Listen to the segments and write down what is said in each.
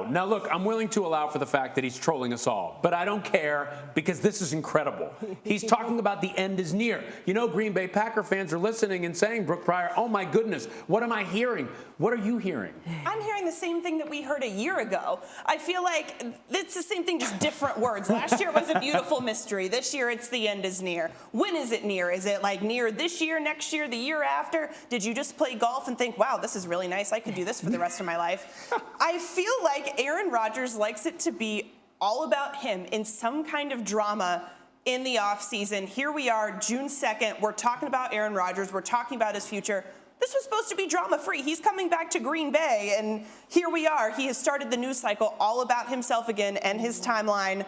Now, look, I'm willing to allow for the fact that he's trolling us all, but I don't care because this is incredible. He's talking about the end is near. You know, Green Bay Packer fans are listening and saying, Brooke Pryor, oh my goodness, what am I hearing? What are you hearing? I'm hearing the same thing that we heard a year ago. I feel like it's the same thing, just different words. Last year was a beautiful mystery. This year it's the end is near. When is it near? Is it like near this year, next year, the year after? Did you just play golf and think, wow, this is really nice. I could do this for the rest of my life. I feel like Aaron Rodgers likes it to be all about him in some kind of drama in the offseason. Here we are, June 2nd. We're talking about Aaron Rodgers. We're talking about his future. This was supposed to be drama-free. He's coming back to Green Bay, and here we are. He has started the news cycle all about himself again and his timeline.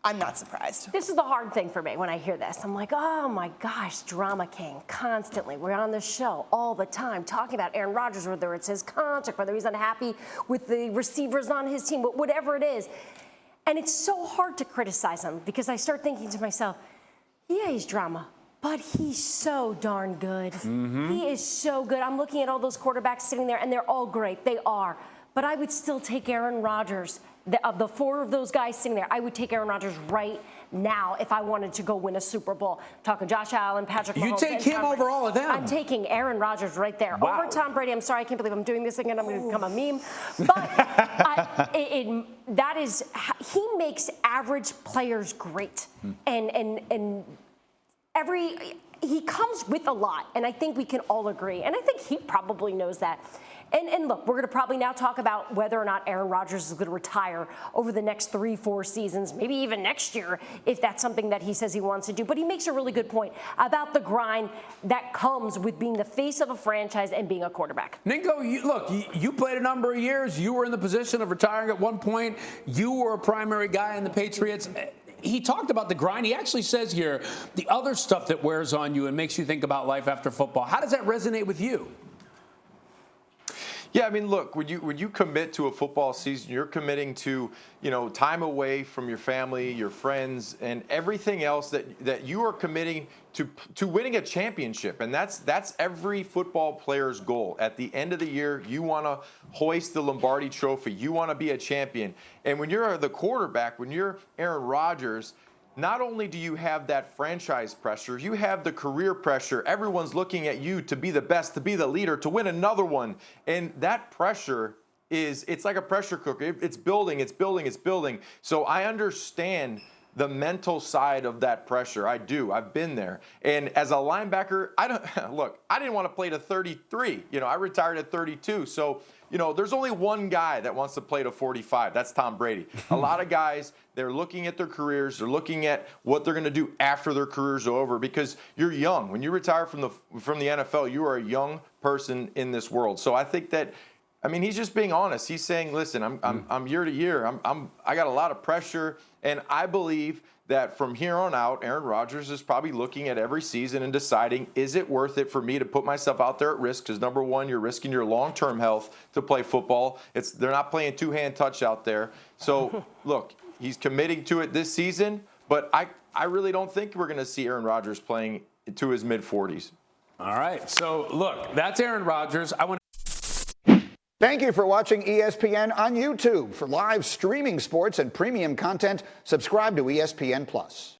I'm not surprised. This is the hard thing for me when I hear this. I'm like, oh my gosh, drama king, constantly. We're on the show all the time talking about Aaron Rodgers, whether it's his contract, whether he's unhappy with the receivers on his team, whatever it is. And it's so hard to criticize him because I start thinking to myself, yeah, he's drama. But he's so darn good. He is so good. I'm looking at all those quarterbacks sitting there, and they're all great. They are. But I would still take Aaron Rodgers. Of the four of those guys sitting there, I would take Aaron Rodgers right now if I wanted to go win a Super Bowl. Talking Josh Allen, Patrick Mahomes. You take him over all of them. I'm taking Aaron Rodgers right there. Wow. Over Tom Brady. I'm sorry, I can't believe I'm doing this again. I'm going to become a meme. But he makes average players great. And he comes with a lot, and I think we can all agree, and I think he probably knows that. And look, we're going to probably now talk about whether or not Aaron Rodgers is going to retire over the next 3-4 seasons, maybe even next year, if that's something that he says he wants to do. But he makes a really good point about the grind that comes with being the face of a franchise and being a quarterback. Ninko, you played a number of years. You were in the position of retiring at one point. You were a primary guy in the Patriots. He talked about the grind. He actually says here the other stuff that wears on you and makes you think about life after football. How does that resonate with you? Yeah, I mean, look, when you commit to a football season, you're committing to, time away from your family, your friends, and everything else that you are committing to winning a championship. And that's every football player's goal. At the end of the year, you want to hoist the Lombardi Trophy. You want to be a champion. And when you're the quarterback, when you're Aaron Rodgers, not only do you have that franchise pressure, you have the career pressure. Everyone's looking at you to be the best, to be the leader, to win another one. And that pressure it's like a pressure cooker. It's building, it's building, it's building. So I understand the mental side of that pressure. I do. I've been there. And as a linebacker, I didn't want to play to 33. I retired at 32. So, there's only one guy that wants to play to 45. That's Tom Brady. A lot of guys, they're looking at their careers. They're looking at what they're going to do after their careers are over because you're young. When you retire from the NFL, you are a young person in this world. So I think that, he's just being honest. He's saying, listen, I'm year to year. I got a lot of pressure, and I believe that from here on out, Aaron Rodgers is probably looking at every season and deciding, is it worth it for me to put myself out there at risk? Because number one, you're risking your long-term health to play football. They're not playing two-hand touch out there. So, look, he's committing to it this season, but I really don't think we're going to see Aaron Rodgers playing to his mid-40s. All right. So, look, that's Aaron Rodgers. Thank you for watching ESPN on YouTube. For live streaming sports and premium content, subscribe to ESPN+.